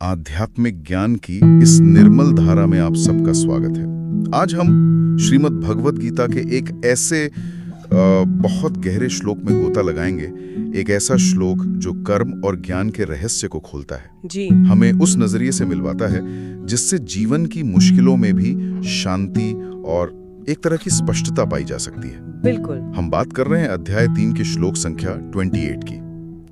आध्यात्मिक ज्ञान की इस निर्मल धारा में आप सबका स्वागत है। आज हम श्रीमद् भगवत गीता के एक ऐसे बहुत गहरे श्लोक में गोता लगाएंगे। एक ऐसा श्लोक जो कर्म और ज्ञान के रहस्य को खोलता है जी। हमें उस नजरिए से मिलवाता है जिससे जीवन की मुश्किलों में भी शांति और एक तरह की स्पष्टता पाई जा सकती है। बिल्कुल। हम बात कर रहे हैं अध्याय 3 की श्लोक संख्या 28 की।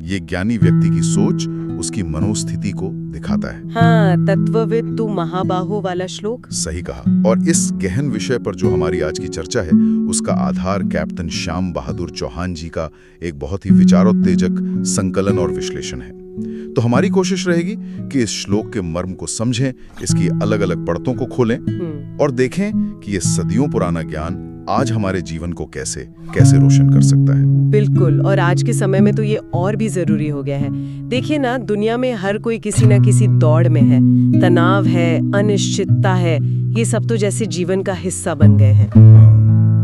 ये ज्ञानी व्यक्ति की सोच, उसकी मनोस्थिति को दिखाता है। हाँ, तत्वविद तू महाबाहो वाला श्लोक। सही कहा। और इस गहन विषय पर जो हमारी आज की चर्चा है उसका आधार कैप्टन श्याम बहादुर चौहान जी का एक बहुत ही विचारोत्तेजक संकलन और विश्लेषण है। तो हमारी कोशिश रहेगी कि इस श्लोक के मर्म को समझें, इसकी अलग अलग परतों को खोलें और देखें कि ये सदियों पुराना ज्ञान आज हमारे जीवन को कैसे रोशन कर सकता है। बिल्कुल। और आज के समय में तो ये और भी जरूरी हो गया है। देखिए ना, दुनिया में हर कोई किसी ना किसी दौड़ में है। तनाव है, अनिश्चितता है, ये सब तो जैसे जीवन का हिस्सा बन गए हैं।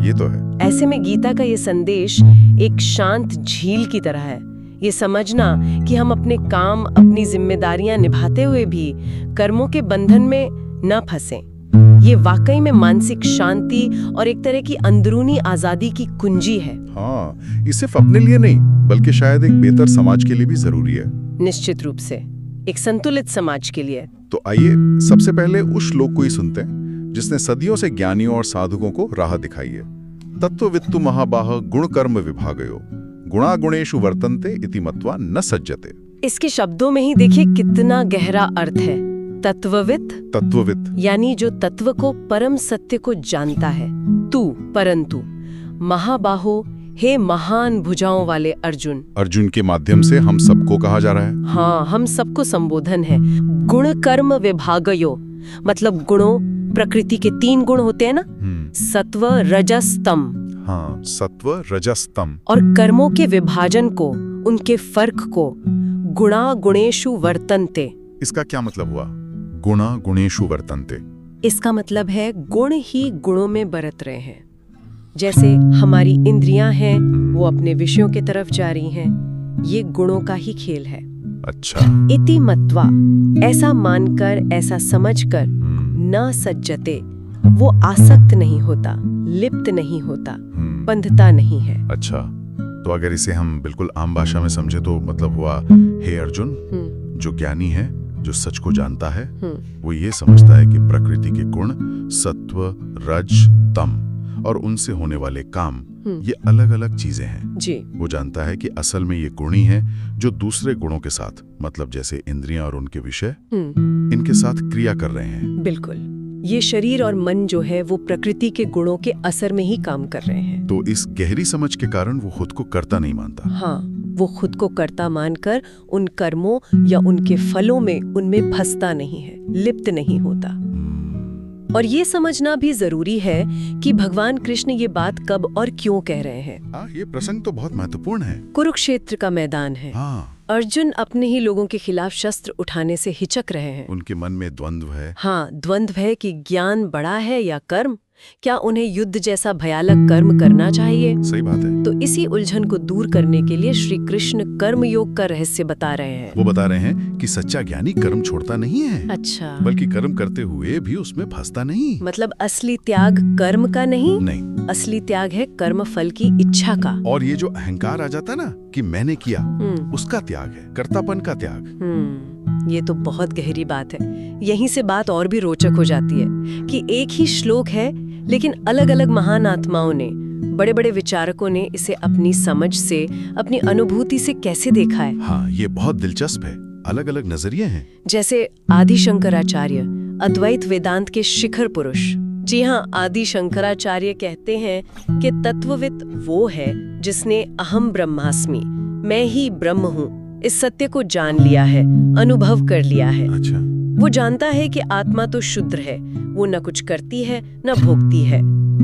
ये तो है। ऐसे में गीता का ये संदेश एक शांत झील की तरह है। ये समझना कि हम अपने काम, अपनी जिम्मेदारियां निभाते हुए भी कर्मों के बंधन में न फंसें। ये वाकई में मानसिक शांति और एक तरह की अंदरूनी आजादी की कुंजी है। हाँ, ये सिर्फ अपने लिए नहीं बल्कि शायद एक बेहतर समाज के लिए भी जरूरी है। निश्चित रूप से, एक संतुलित समाज के लिए। तो आइए सबसे पहले उस श्लोक को ही सुनते हैं जिसने सदियों से ज्ञानियों और साधुकों को राह दिखाई है। तत्ववित्तु महाबाह गुण कर्म विभागयो गुणा गुणेषु वर्तन्ते इति मत्वा न सज्जते। इसके शब्दों में ही देखिए कितना गहरा अर्थ है। तत्ववित यानी जो तत्व को, परम सत्य को जानता है। तू परंतु महाबाहो, हे महान भुजाओं वाले अर्जुन के माध्यम से हम सबको कहा जा रहा है। हाँ, हम सबको संबोधन है। गुण कर्म विभागयो मतलब गुणों, प्रकृति के 3 गुण होते हैं ना, सत्व रजस तम। हाँ, सत्व रजस तम। और कर्मों के विभाजन को, उनके फर्क को गुणा गुणेषु वर्तन्ते। इसका क्या मतलब हुआ? गुणा गुणेषु वर्तन्ते। इसका मतलब है गुण ही गुणों में बरत रहे हैं। जैसे हमारी इंद्रियां हैं, वो अपने विषयों की तरफ जा रही हैं। ये गुणों का ही खेल है। अच्छा। इति मत्वा, ऐसा मानकर, ऐसा समझकर, न सज्जते, वो आसक्त नहीं होता, लिप्त नहीं होता, बंधता नहीं है। अच्छा, तो अगर इसे हम बिल्कुल आम भाषा में समझे तो मतलब हुआ, हे अर्जुन, जो ज्ञानी है, जो सच को जानता है, वो ये समझता है कि प्रकृति के गुण सत्व रज तम और उनसे होने वाले काम ये अलग अलग चीजें हैं जी। वो जानता है कि असल में ये गुण ही है जो दूसरे गुणों के साथ, मतलब जैसे इंद्रियां और उनके विषय, इनके साथ क्रिया कर रहे हैं। बिल्कुल। ये शरीर और मन जो है वो प्रकृति के गुणों के असर में ही काम कर रहे हैं। तो इस गहरी समझ के कारण वो खुद को कर्ता नहीं मानता। हाँ, वो खुद को कर्ता मानकर उन कर्मों या उनके फलों में, उनमें फंसता नहीं है, लिप्त नहीं होता। और ये समझना भी जरूरी है कि भगवान कृष्ण ये बात कब और क्यों कह रहे हैं। ये प्रसंग तो बहुत महत्वपूर्ण है। कुरुक्षेत्र का मैदान है। अर्जुन अपने ही लोगों के खिलाफ शस्त्र उठाने से हिचक रहे हैं। उनके मन में द्वंद्व है। हाँ, द्वंद्व है कि ज्ञान बड़ा है या कर्म। क्या उन्हें युद्ध जैसा भयानक कर्म करना चाहिए? सही बात है। तो इसी उलझन को दूर करने के लिए श्री कृष्ण कर्म योग का रहस्य बता रहे हैं। वो बता रहे हैं कि सच्चा ज्ञानी कर्म छोड़ता नहीं है। अच्छा। बल्कि कर्म करते हुए भी उसमें फंसता नहीं। मतलब असली त्याग कर्म का नहीं, असली त्याग है कर्म फल की इच्छा का। और ये जो अहंकार आ जाता ना कि मैंने किया, उसका त्याग है, कर्तापन का त्याग। ये तो बहुत गहरी बात है। यहीं से बात और भी रोचक हो जाती है कि एक ही श्लोक है लेकिन अलग अलग महान आत्माओं ने, बड़े बड़े विचारकों ने इसे अपनी समझ से, अपनी अनुभूति से कैसे देखा है। हाँ, ये बहुत दिलचस्प है। अलग अलग नजरिए हैं। जैसे आदि शंकराचार्य, अद्वैत वेदांत के शिखर पुरुष। जी हाँ, आदि शंकराचार्य कहते हैं कि तत्वविद वो है जिसने अहम ब्रह्मास्मि, मैं ही ब्रह्म हूँ, इस सत्य को जान लिया है, अनुभव कर लिया है। अच्छा। वो जानता है कि आत्मा तो शुद्र है, वो न कुछ करती है न भोगती है,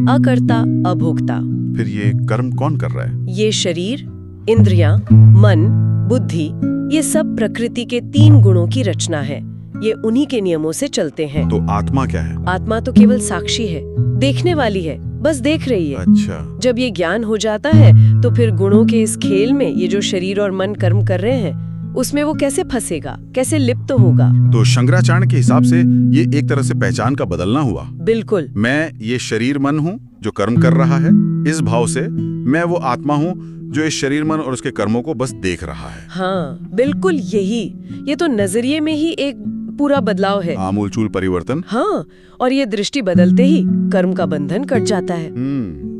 अकर्ता अभोक्ता। फिर ये कर्म कौन कर रहा है? ये शरीर, इंद्रियां, मन, बुद्धि, ये सब प्रकृति के 3 गुणों की रचना है। ये उन्हीं के नियमों से चलते हैं। तो आत्मा क्या है? आत्मा तो केवल साक्षी है, देखने वाली है, बस देख रही है। अच्छा। जब ये ज्ञान हो जाता है तो फिर गुणों के इस खेल में ये जो शरीर और मन कर्म कर रहे हैं उसमें वो कैसे फंसेगा, कैसे लिप्त होगा? तो शंकराचार्य के हिसाब से ये एक तरह से पहचान का बदलना हुआ। बिल्कुल। मैं ये शरीर मन हूँ जो कर्म कर रहा है, इस भाव से मैं वो आत्मा हूँ जो इस शरीर मन और उसके कर्मों को बस देख रहा है। हाँ, बिल्कुल यही। ये तो नजरिए में ही एक पूरा बदलाव है। आमूलचूल परिवर्तन। हाँ, और ये दृष्टि बदलते ही कर्म का बंधन कट जाता है।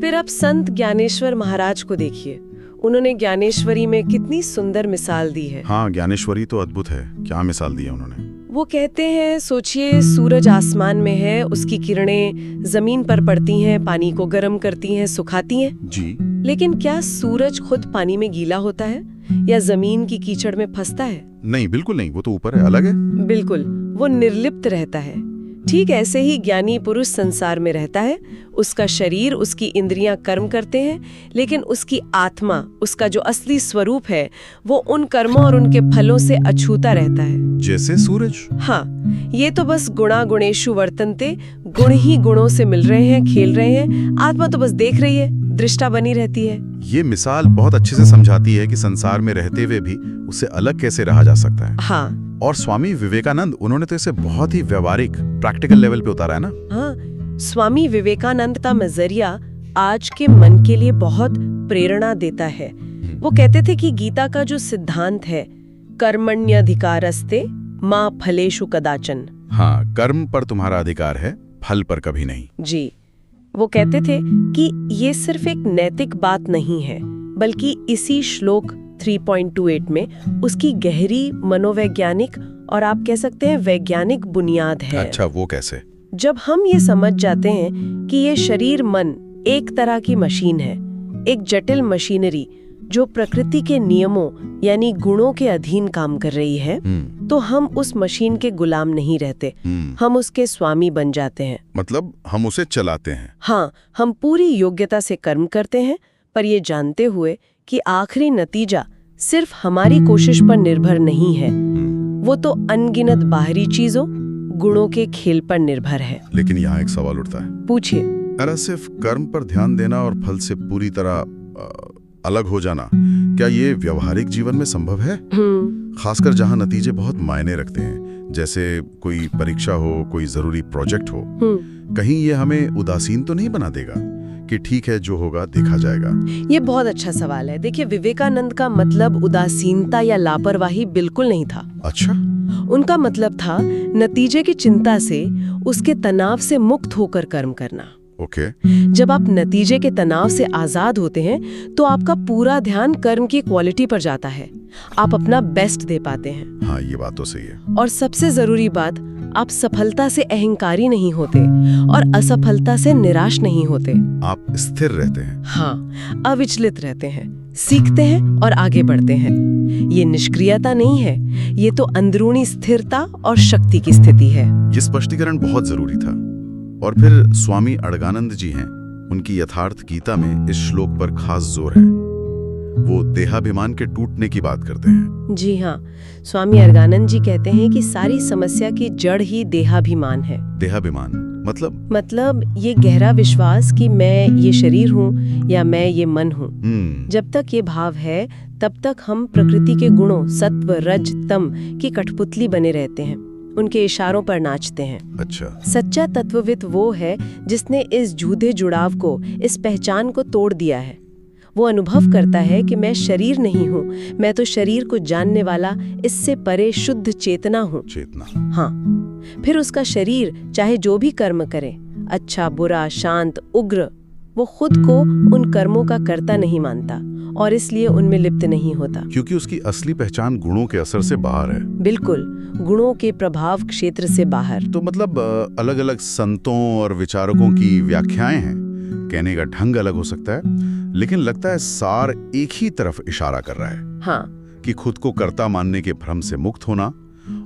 फिर आप संत ज्ञानेश्वर महाराज को देखिए। उन्होंने ज्ञानेश्वरी में कितनी सुंदर मिसाल दी है। हाँ, ज्ञानेश्वरी तो अद्भुत है। क्या मिसाल दी है उन्होंने? वो कहते हैं, सोचिए सूरज आसमान में है, उसकी किरणें जमीन पर पड़ती हैं, पानी को गर्म करती हैं, सुखाती हैं। जी। लेकिन क्या सूरज खुद पानी में गीला होता है या जमीन की कीचड़ में फंसता है? नहीं, बिल्कुल नहीं। वो तो ऊपर है, अलग है। बिल्कुल, वो निर्लिप्त रहता है। ठीक ऐसे ही ज्ञानी पुरुष संसार में रहता है। उसका शरीर, उसकी इंद्रियां कर्म करते हैं, लेकिन उसकी आत्मा, उसका जो असली स्वरूप है, वो उन कर्मों और उनके फलों से अछूता रहता है। जैसे सूरज। हाँ, ये तो बस गुणा गुणेषु वर्तन्ते, गुण ही गुणों से मिल रहे हैं, खेल रहे हैं। आत्मा तो बस देख रही है, दृष्टा बनी रहती है। ये मिसाल बहुत अच्छे से समझाती है कि संसार में रहते हुए भी उससे अलग कैसे रहा जा सकता है। हाँ। और स्वामी विवेकानंद, उन्होंने तो इसे बहुत ही व्यवहारिक, प्रैक्टिकल लेवल पे उतारा है ना। हाँ, स्वामी विवेकानंद का नजरिया आज के मन के लिए बहुत प्रेरणा देता है। वो कहते थे कि गीता का जो सिद्धांत है, कर्मण्यधिकारस्ते मा फलेषु कदाचन। हाँ, कर्म पर तुम्हारा अधिकार है, फल पर कभी नहीं। जी। वो कहते थे कि ये सिर्फ एक नैतिक बात नहीं है, बल्कि इसी श्लोक 3.28 में उसकी गहरी मनोवैज्ञानिक और आप कह सकते हैं वैज्ञानिक बुनियाद है। अच्छा, वो कैसे? जब हम ये समझ जाते हैं कि ये शरीर मन एक तरह की मशीन है, एक जटिल मशीनरी जो प्रकृति के नियमों यानी गुणों के अधीन काम कर रही है, तो हम उस मशीन के गुलाम नहीं रहते, हम उसके स्वामी बन जाते हैं। मतलब हम उसे चलाते हैं। हाँ, हम पूरी योग्यता से कर्म करते हैं, पर ये जानते हुए कि आखिरी नतीजा सिर्फ हमारी कोशिश पर निर्भर नहीं है, वो तो अनगिनत बाहरी चीजों, गुणों के खेल पर निर्भर है। लेकिन यहाँ एक सवाल उठता है। पूछिए। अरे, सिर्फ कर्म पर ध्यान देना और फल से पूरी तरह अलग हो जाना, क्या ये व्यवहारिक जीवन में संभव है? खासकर जहाँ नतीजे बहुत मायने रखते हैं, जैसे कोई परीक्षा हो, कोई जरूरी प्रोजेक्ट हो। कहीं ये हमें उदासीन तो नहीं बना देगा कि ठीक है, जो होगा देखा जाएगा? ये बहुत अच्छा सवाल है। देखिए, विवेकानंद का मतलब उदासीनता या लापरवाही बिल्कुल नहीं था। अच्छा। उनका मतलब था नतीजे की चिंता से, उसके तनाव से मुक्त होकर कर्म करना। ओके। जब आप नतीजे के तनाव से आजाद होते हैं, तो आपका पूरा ध्यान कर्म की क्वालिटी पर जाता है। आप अपना बेस्ट दे पाते हैं। हाँ, ये बात तो सही है। और सबसे जरूरी बात, आप सफलता से अहंकारी नहीं होते और असफलता से निराश नहीं होते। आप स्थिर रहते हैं। हाँ, अविचलित रहते हैं, सीखते हैं और आगे बढ़ते हैं। ये निष्क्रियता नहीं है, ये तो अंदरूनी स्थिरता और शक्ति की स्थिति है। ये स्पष्टीकरण बहुत जरूरी था। और फिर स्वामी अड़गानंद जी हैं, उनकी यथार्थ गीता में इस श्लोक पर खास जोर है। वो देहाभिमान के टूटने की बात करते हैं। जी हाँ, स्वामी अड़गानंद जी कहते हैं कि सारी समस्या की जड़ ही देहाभिमान है। देहाभिमान मतलब ये गहरा विश्वास कि मैं ये शरीर हूँ या मैं ये मन हूँ। जब तक ये भाव है, तब तक हम प्रकृति के गुणों सत्व रज तम की कठपुतली बने रहते हैं, उनके इशारों पर नाचते हैं। अच्छा। सच्चा तत्वविद वो है जिसने इस झूठे जुड़ाव को, इस पहचान को तोड़ दिया है। वो अनुभव करता है कि मैं शरीर नहीं हूँ, मैं तो शरीर को जानने वाला, इससे परे शुद्ध चेतना हूँ। चेतना। हाँ। फिर उसका शरीर चाहे जो भी कर्म करे, अच्छा बुरा शांत उग्र, वो खुद को उन कर्मों का कर्ता नहीं मानता और इसलिए उनमें लिप्त नहीं होता। क्योंकि उसकी असली पहचान गुणों के असर से बाहर है। बिल्कुल, गुणों के प्रभाव क्षेत्र से बाहर। तो मतलब अलग अलग संतों और विचारकों की व्याख्याएं हैं, कहने का ढंग अलग हो सकता है, लेकिन लगता है सार एक ही तरफ इशारा कर रहा है। हाँ। कि खुद को कर्ता मानने के भ्रम से मुक्त होना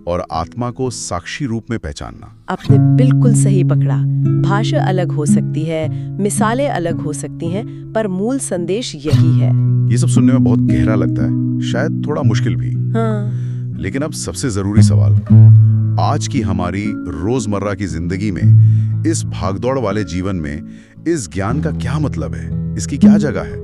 और आत्मा को साक्षी रूप में पहचानना। आपने बिल्कुल सही पकड़ा। भाषा अलग हो सकती है, मिसालें अलग हो सकती हैं, पर मूल संदेश यही है। ये सब सुनने में बहुत गहरा लगता है, शायद थोड़ा मुश्किल भी। हाँ। लेकिन अब सबसे जरूरी सवाल, आज की हमारी रोजमर्रा की जिंदगी में, इस भागदौड़ वाले जीवन में इस ज्ञान का क्या मतलब है? इसकी क्या जगह है?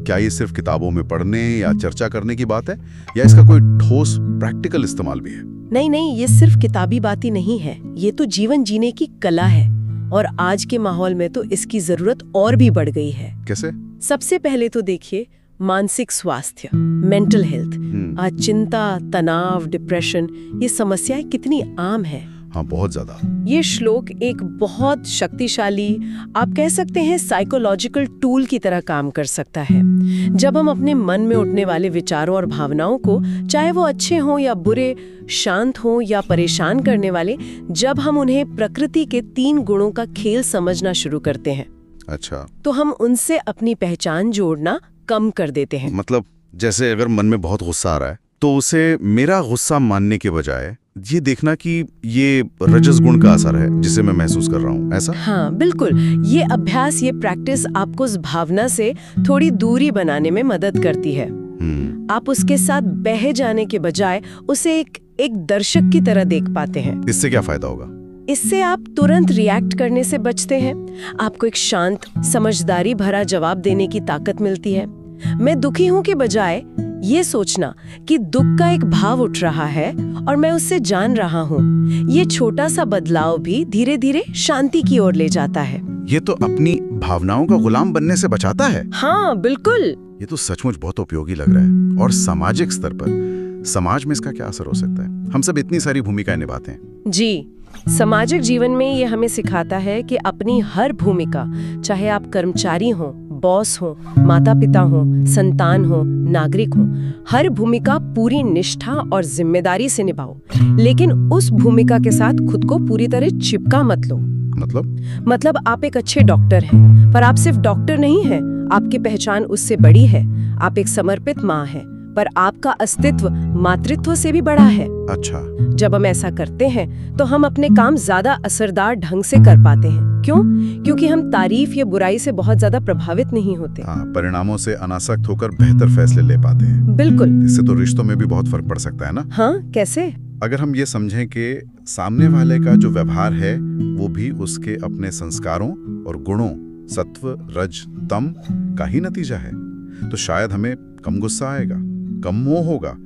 क्या ये सिर्फ किताबों में पढ़ने या चर्चा करने की बात है, या इसका कोई ठोस प्रैक्टिकल इस्तेमाल भी है? नहीं नहीं, ये सिर्फ किताबी बातें नहीं है, ये तो जीवन जीने की कला है। और आज के माहौल में तो इसकी जरूरत और भी बढ़ गई है। कैसे? सबसे पहले तो देखिए मानसिक स्वास्थ्य, मेंटल हेल्थ। आज चिंता, तनाव, डिप्रेशन, ये समस्याएं कितनी आम है। हाँ, बहुत ज्यादा। ये श्लोक एक बहुत शक्तिशाली, आप कह सकते हैं साइकोलॉजिकल टूल की तरह काम कर सकता है। जब हम अपने मन में उठने वाले विचारों और भावनाओं को, चाहे वो अच्छे हों या बुरे, शांत हों या परेशान करने वाले, जब हम उन्हें प्रकृति के 3 गुणों का खेल समझना शुरू करते हैं, अच्छा, तो हम उनसे अपनी पहचान जोड़ना कम कर देते हैं। मतलब जैसे अगर मन में बहुत गुस्सा आ रहा है तो उसे मेरा गुस्सा मानने के बजाय ये देखना कि ये रजस गुण का असर है जिसे मैं महसूस कर रहा हूँ, ऐसा? हाँ बिल्कुल, ये अभ्यास, ये प्रैक्टिस आपको उस भावना से थोड़ी दूरी बनाने में मदद करती है। आप उसके साथ बह जाने के बजाय उसे एक दर्शक की तरह देख पाते हैं। इससे क्या फायदा होगा? इससे आप तुरंत रिएक्ट करने से बचते हैं। आपको एक शांत, समझदारी भरा जवाब देने की ताकत मिलती है। मैं दुखी हूं के बजाय ये सोचना कि दुख का एक भाव उठ रहा है और मैं उससे जान रहा हूँ, ये छोटा सा बदलाव भी धीरे धीरे शांति की ओर ले जाता है। ये तो अपनी भावनाओं का गुलाम बनने से बचाता है। हाँ बिल्कुल। ये तो सचमुच बहुत उपयोगी लग रहा है। और सामाजिक स्तर पर समाज में इसका क्या असर हो सकता है? हम सब इतनी सारी भूमिकाएं निभाते हैं। जी, सामाजिक जीवन में ये हमें सिखाता है कि अपनी हर भूमिका, चाहे आप कर्मचारी हों, बॉस हो, माता पिता हो, संतान हो, नागरिक हो, हर भूमिका पूरी निष्ठा और जिम्मेदारी से निभाओ। लेकिन उस भूमिका के साथ खुद को पूरी तरह चिपका मत लो। मतलब आप एक अच्छे डॉक्टर हैं, पर आप सिर्फ डॉक्टर नहीं हैं। आपकी पहचान उससे बड़ी है। आप एक समर्पित माँ हैं, पर आपका अस्तित्व मातृत्व से भी बड़ा है। अच्छा। जब हम ऐसा करते हैं तो हम अपने काम ज्यादा असरदार ढंग से कर पाते हैं। क्यों? क्योंकि हम तारीफ या बुराई से बहुत ज्यादा प्रभावित नहीं होते। हाँ, परिणामों से अनासक्त होकर बेहतर फैसले ले पाते हैं। बिल्कुल। इससे तो रिश्तों में भी बहुत फर्क पड़ सकता है ना? हाँ, कैसे? अगर हम ये समझें कि सामने वाले का जो व्यवहार है वो भी उसके अपने संस्कारों और गुणों, सत्व, रज, तम का ही नतीजा है, तो शायद हमें कम गुस्सा आएगा, कम मोह होगा,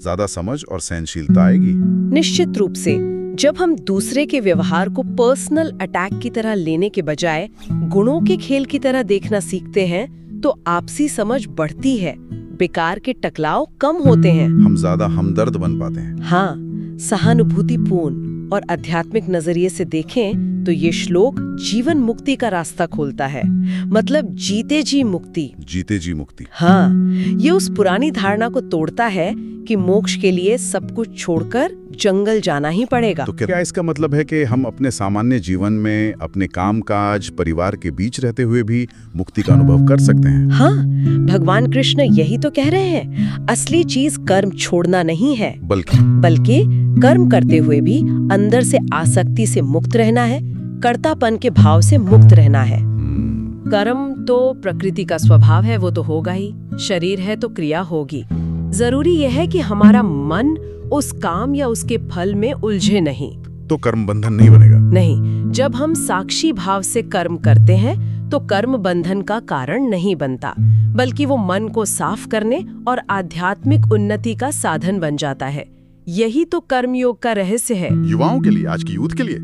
ज्यादा समझ और सहनशीलता आएगी। निश्चित रूप से। जब हम दूसरे के व्यवहार को पर्सनल अटैक की तरह लेने के बजाय गुणों के खेल की तरह देखना सीखते हैं, तो आपसी समझ बढ़ती है, बेकार के टकराव कम होते हैं, हम ज्यादा हमदर्द बन पाते हैं। हाँ, सहानुभूतिपूर्ण और आध्यात्मिक नजरिए से देखें तो ये श्लोक जीवन मुक्ति का रास्ता खोलता है। मतलब जीते जी मुक्ति। जीते जी मुक्ति। हाँ, ये उस पुरानी धारणा को तोड़ता है कि मोक्ष के लिए सब कुछ छोड़कर जंगल जाना ही पड़ेगा। तो क्या इसका मतलब है कि हम अपने सामान्य जीवन में अपने कामकाज, परिवार के बीच रहते हुए भी मुक्ति का अनुभव कर सकते हैं? हाँ, भगवान कृष्ण यही तो कह रहे हैं। असली चीज कर्म छोड़ना नहीं है, बल्कि कर्म करते हुए भी अंदर से आसक्ति से मुक्त रहना है, कर्तापन के भाव से मुक्त रहना है। कर्म तो प्रकृति का स्वभाव है, वो तो होगा ही। शरीर है तो क्रिया होगी। जरूरी यह है कि हमारा मन उस काम या उसके फल में उलझे नहीं। तो कर्म बंधन नहीं बनेगा? नहीं, जब हम साक्षी भाव से कर्म करते हैं तो कर्म बंधन का कारण नहीं बनता, बल्कि वो मन को साफ करने और आध्यात्मिक उन्नति का साधन बन जाता है। यही तो कर्मयोग का रहस्य है। युवाओं के लिए, आज की यूथ के लिए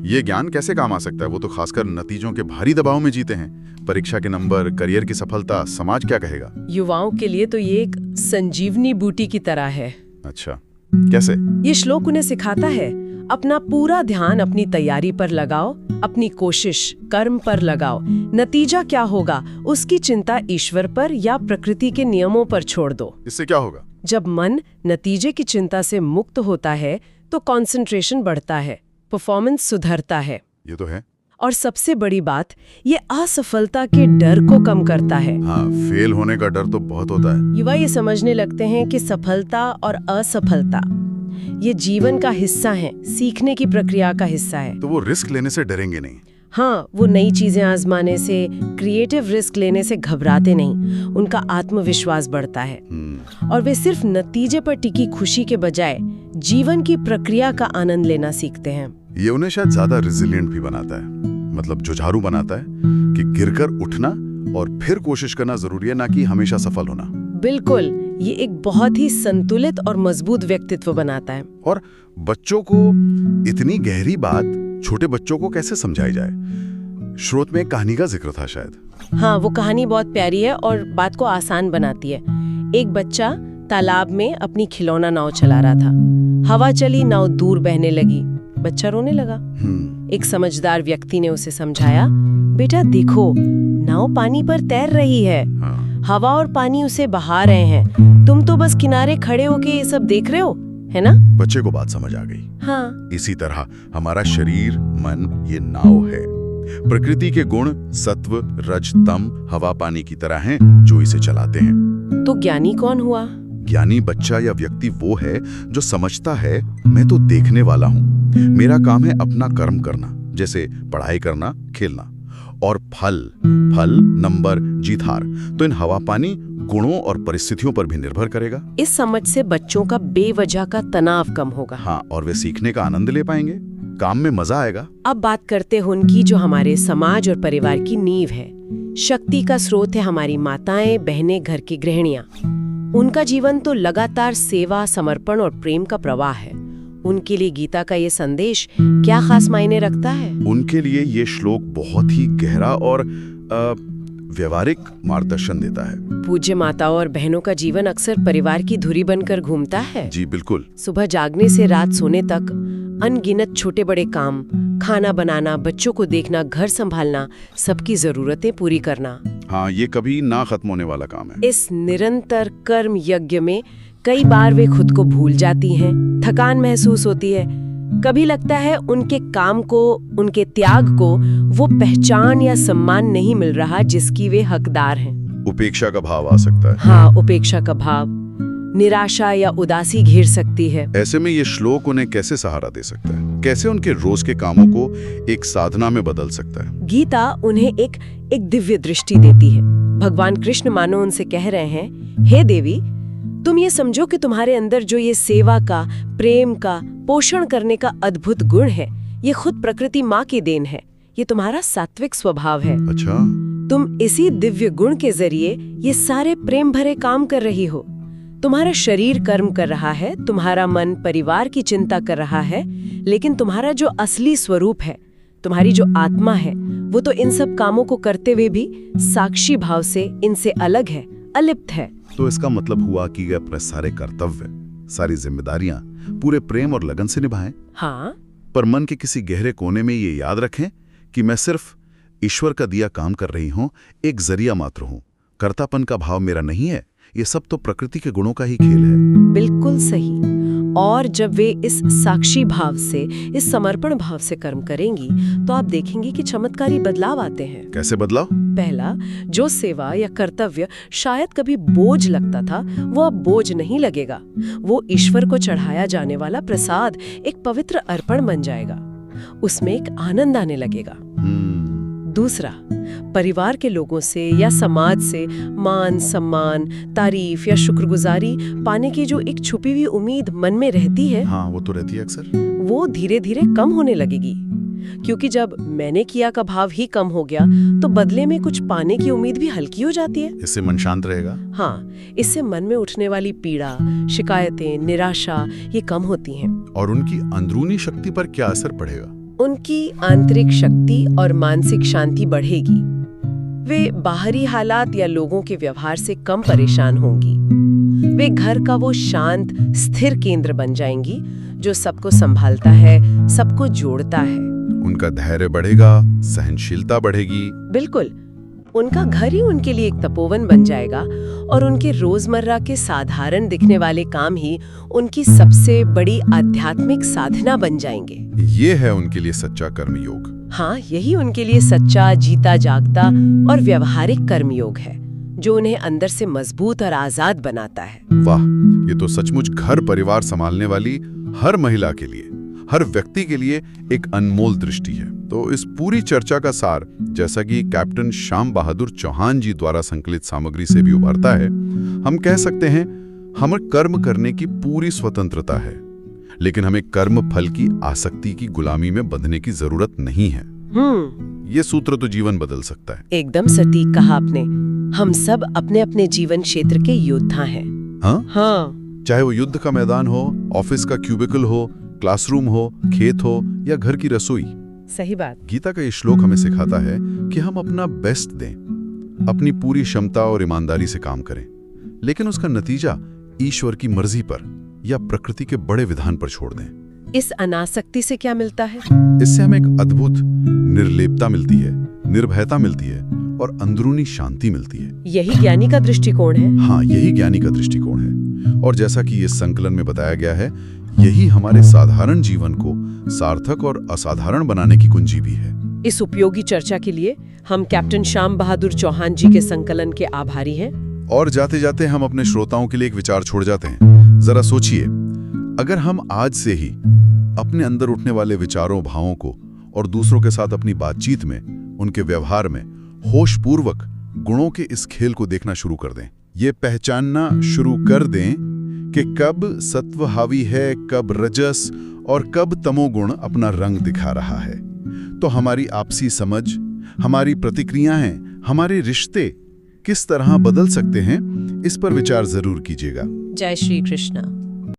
ये ज्ञान कैसे काम आ सकता है? वो तो खासकर नतीजों के भारी दबाव में जीते हैं। परीक्षा के नंबर, करियर की सफलता, समाज क्या कहेगा? युवाओं के लिए तो ये एक संजीवनी बूटी की तरह है। अच्छा, कैसे? ये श्लोक उन्हें सिखाता है, अपना पूरा ध्यान अपनी तैयारी पर लगाओ, अपनी कोशिश कर्म पर लगाओ। नतीजा क्या होगा उसकी चिंता ईश्वर पर या प्रकृति के नियमों पर छोड़ दो। इससे क्या होगा? जब मन नतीजे की चिंता से मुक्त होता है तो कंसंट्रेशन बढ़ता है, परफॉर्मेंस सुधरता है। ये तो है। और सबसे बड़ी बात, ये असफलता के डर को कम करता है। हाँ, फेल होने का डर तो बहुत होता है। युवा ये समझने लगते हैं कि सफलता और असफलता ये जीवन का हिस्सा है, सीखने की प्रक्रिया का हिस्सा है। तो वो रिस्क लेने से डरेंगे नहीं। हाँ, वो नई चीजें आजमाने से, क्रिएटिव रिस्क लेने से घबराते नहीं। उनका आत्मविश्वास बढ़ता है और वे सिर्फ नतीजे पर टिकी खुशी के बजाय जीवन की प्रक्रिया का आनंद लेना सीखते हैं। ये उन्हें शायद ज्यादा रेजिलिएंट भी बनाता है, मतलब जुझारू बनाता है कि गिरकर उठना और फिर कोशिश करना जरूरी है, ना कि हमेशा सफल होना। बिल्कुल, ये एक बहुत ही संतुलित और मजबूत व्यक्तित्व बनाता है। और बच्चों को इतनी गहरी बात छोटे बच्चों को कैसे समझाई जाए? स्रोत में एक कहानी का जिक्र था शायद। हाँ, वो कहानी बहुत प्यारी है और बात को आसान बनाती है। एक बच्चा तालाब में अपनी खिलौना नाव चला रहा था। हवा चली, नाव दूर बहने लगी। बच्चा रोने लगा। एक समझदार व्यक्ति ने उसे समझाया, बेटा देखो, नाव पानी पर तैर रही है। हवा और पानी उसे बहा रहे हैं, तुम तो बस किनारे खड़े होके ये सब देख रहे हो, है ना? बच्चे को बात समझ आ गई। हाँ। इसी तरह हमारा शरीर, मन ये नाव है। प्रकृति के गुण सत्व, रज, तम, हवा, पानी की तरह हैं जो इसे चलाते हैं। तो ज्ञानी कौन हुआ? ज्ञानी बच्चा या व्यक्ति वो है जो समझता है मैं तो देखने वाला हूँ, मेरा काम है अपना कर्म करना, जैसे पढ़ाई करना, खेलना, और फल नंबर, जीत हार तो इन हवा, पानी, गुणों और परिस्थितियों पर भी निर्भर करेगा। इस समझ से बच्चों का बेवजह का तनाव कम होगा। हाँ, और वे सीखने का आनंद ले पाएंगे, काम में मजा आएगा। अब बात करते हैं उनकी जो हमारे समाज और परिवार की नींव है। शक्ति का स्रोत है हमारी माताएं, बहनें, घर की गृहिणियां। उनका जीवन तो लगातार सेवा, समर्पण और प्रेम का प्रवाह है। उनके लिए गीता का ये संदेश क्या खास मायने रखता है? उनके लिए ये श्लोक बहुत ही गहरा और व्यवहारिक मार्गदर्शन देता है। पूज्य माताओं और बहनों का जीवन अक्सर परिवार की धुरी बनकर घूमता है। जी बिल्कुल। सुबह जागने से रात सोने तक अनगिनत छोटे बड़े काम, खाना बनाना, बच्चों को देखना, घर संभालना, सबकी जरूरतें पूरी करना। हाँ, ये कभी ना खत्म होने वाला काम है। इस निरंतर कर्म यज्ञ में कई बार वे खुद को भूल जाती हैं, थकान महसूस होती है। कभी लगता है उनके काम को, उनके त्याग को वो पहचान या सम्मान नहीं मिल रहा जिसकी वे हकदार हैं। उपेक्षा का भाव आ सकता है। हाँ, उपेक्षा का भाव, निराशा या उदासी घेर सकती है। ऐसे में ये श्लोक उन्हें कैसे सहारा दे सकता है? कैसे उनके रोज के कामों को एक साधना में बदल सकता है? गीता उन्हें एक दिव्य दृष्टि देती है। भगवान कृष्ण मानो उनसे कह रहे हैं, हे देवी, तुम ये समझो कि तुम्हारे अंदर जो ये सेवा का, प्रेम का, पोषण करने का अद्भुत गुण है, ये खुद प्रकृति माँ की देन है। ये तुम्हारा सात्विक स्वभाव है। अच्छा। तुम इसी दिव्य गुण के जरिए ये सारे प्रेम भरे काम कर रही हो। तुम्हारा शरीर कर्म कर रहा है, तुम्हारा मन परिवार की चिंता कर रहा है, लेकिन तुम्हारा जो असली स्वरूप है, तुम्हारी जो आत्मा है, वो तो इन सब कामों को करते हुए भी साक्षी भाव से इनसे अलग है, अलिप्त है। तो इसका मतलब हुआ कि वे अपने सारे कर्तव्य, सारी जिम्मेदारियां पूरे प्रेम और लगन से निभाएं। हाँ, पर मन के किसी गहरे कोने में ये याद रखें कि मैं सिर्फ ईश्वर का दिया काम कर रही हूँ, एक जरिया मात्र हूँ। कर्तापन का भाव मेरा नहीं है। ये सब तो प्रकृति के गुणों का ही खेल है। बिल्कुल सही। और जब वे इस साक्षी भाव से, इस समर्पण भाव से कर्म करेंगी, तो आप देखेंगे कि चमत्कारी बदलाव आते हैं। कैसे बदलाव? पहला, जो सेवा या कर्तव्य शायद कभी बोझ लगता था, वो अब बोझ नहीं लगेगा। वो ईश्वर को चढ़ाया जाने वाला प्रसाद, एक पवित्र अर्पण बन जाएगा। उसमें एक आनंद आने लगेगा। दूसरा, परिवार के लोगों से या समाज से मान सम्मान, तारीफ या शुक्रगुजारी पाने की जो एक छुपी हुई उम्मीद मन में रहती है, हाँ, वो तो रहती है अक्सर, वो धीरे धीरे कम होने लगेगी। क्योंकि जब मैंने किया का भाव ही कम हो गया, तो बदले में कुछ पाने की उम्मीद भी हल्की हो जाती है। इससे मन शांत रहेगा। हाँ, इससे मन में उठने वाली पीड़ा, शिकायतें, निराशा, ये कम होती हैं। और उनकी अंदरूनी शक्ति पर क्या असर पड़ेगा? उनकी आंतरिक शक्ति और मानसिक शांति बढ़ेगी। वे बाहरी हालात या लोगों के व्यवहार से कम परेशान होंगी। वे घर का वो शांत, स्थिर केंद्र बन जाएंगी जो सबको संभालता है, सबको जोड़ता है। उनका धैर्य बढ़ेगा, सहनशीलता बढ़ेगी। बिल्कुल, उनका घर ही उनके लिए एक तपोवन बन जाएगा और उनके रोजमर्रा के साधारण दिखने वाले काम ही उनकी सबसे बड़ी आध्यात्मिक साधना बन जाएंगे। ये है उनके लिए सच्चा कर्मयोग। हाँ, यही उनके लिए सच्चा, जीता जागता और व्यवहारिक कर्मयोग है, जो उन्हें अंदर से मजबूत और आजाद बनाता है। वाह, ये तो सचमुच घर परिवार संभालने वाली हर महिला के लिए, हर व्यक्ति के लिए एक अनमोल दृष्टि है। तो इस पूरी चर्चा का सार, जैसा कि कैप्टन श्याम बहादुर चौहान जी द्वारा संकलित सामग्री से भी उभरता है, हम कह सकते हैं हमें कर्म करने की पूरी स्वतंत्रता है, लेकिन हमें कर्म फल की आसक्ति की गुलामी में बंधने की जरूरत नहीं है। ये सूत्र तो जीवन बदल सकता है। एकदम सटीक कहा आपने। हम सब अपने अपने जीवन क्षेत्र के योद्धा हैं। हाँ। चाहे वो युद्ध का मैदान हो, ऑफिस का क्यूबिकल हो, क्लासरूम हो, खेत हो या घर की रसोई। सही बात। गीता का ये श्लोक हमें सिखाता है कि हम अपना बेस्ट दें, अपनी पूरी क्षमता और ईमानदारी से काम करें, लेकिन उसका नतीजा ईश्वर की मर्जी पर या प्रकृति के बड़े विधान पर छोड़ दें। इस अनासक्ति से क्या मिलता है? इससे हमें एक अद्भुत निर्लेपता मिलती है, निर्भयता मिलती है और अंदरूनी शांति मिलती है। यही ज्ञानी का दृष्टिकोण है। हाँ, यही ज्ञानी का दृष्टिकोण है। और जैसा कि इस संकलन में बताया गया है, यही हमारे साधारण जीवन को सार्थक और असाधारण बनाने की कुंजी भी है। इस उपयोगी चर्चा के लिए हम कैप्टन श्याम बहादुर चौहान जी के संकलन के आभारी हैं। और जाते जाते हम अपने श्रोताओं के लिए एक विचार छोड़ जाते हैं। जरा सोचिए, अगर हम आज से ही अपने अंदर उठने वाले विचारों, भावों को और दूसरों के साथ अपनी बातचीत में, उनके व्यवहार में होशपूर्वक गुणों के इस खेल को देखना शुरू कर दें, ये पहचानना शुरू कर दें कि कब सत्व हावी है, कब रजस और कब तमोगुण अपना रंग दिखा रहा है, तो हमारी आपसी समझ, हमारी प्रतिक्रियाएं, हमारे रिश्ते किस तरह बदल सकते हैं, इस पर विचार जरूर कीजिएगा। जय श्री कृष्ण।